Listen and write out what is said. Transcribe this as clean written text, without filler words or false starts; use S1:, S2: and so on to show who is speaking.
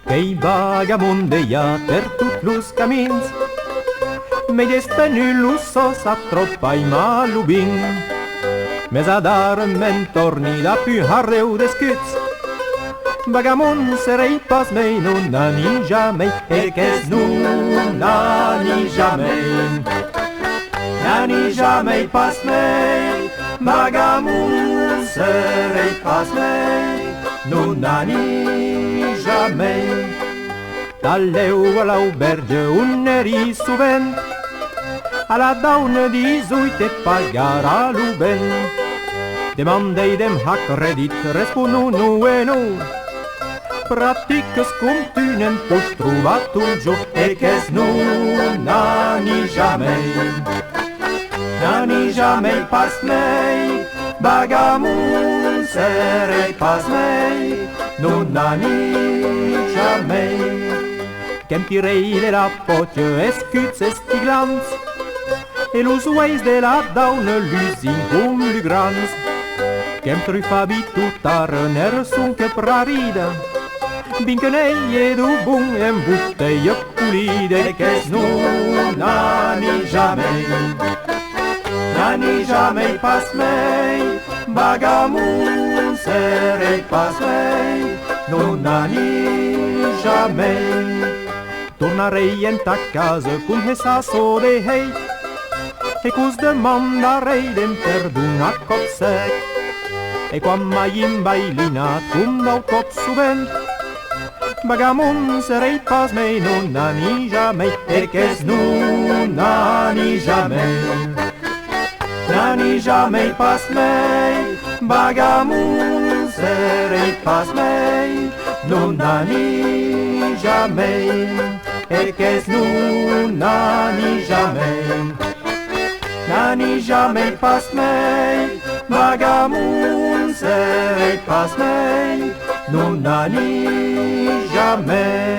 S1: Qu'ei vagabondeia per tot los camins, me destenu los sos attropai malubin, mes adarmen torni da più arreu descuts. Vagamon serei pas mei, non ani jamais, e qu'es non ani jamais. N'ani jamais pas mei, vagamon serei pas mei, non ani jamais. D'alleu a l'auberge un eri sovent, a la daune 18 e pagara l'uben. Demandei dem ha credit, respono no e no. Pratiques cum tu n'en pots trobar un jo, e qu'es non n'ani jamais. N'ani jamais pas mei, vagamon serei pas mei, non n'ani jamais. Qu'em tirei de la pote escuts estiglants, e los ueis de la daune lusin cum lugrans. Qu'em trufabi tutar ner sun che prarida, vincenei ed ubun en butteia pulide, e qu'es non n'ani jamais. N'ani jamais pas mei, vagamon serei pas mei, non n'ani jamais. Tornarei en ta casa cum hesasso de hei, e cus demandarei dem perdun a cop sec. E quan mai imbailinat cum dau cop subent, vagamon serei pas mei, non n'ani jamais, e qu'es non n'ani jamais. N'ani jamais pas mei, vagamon serei pas mei, non n'ani jamais, e qu'es non n'ani jamais. N'ani jamais pas mei, vagamon serei pas mei, non n'ani jamais.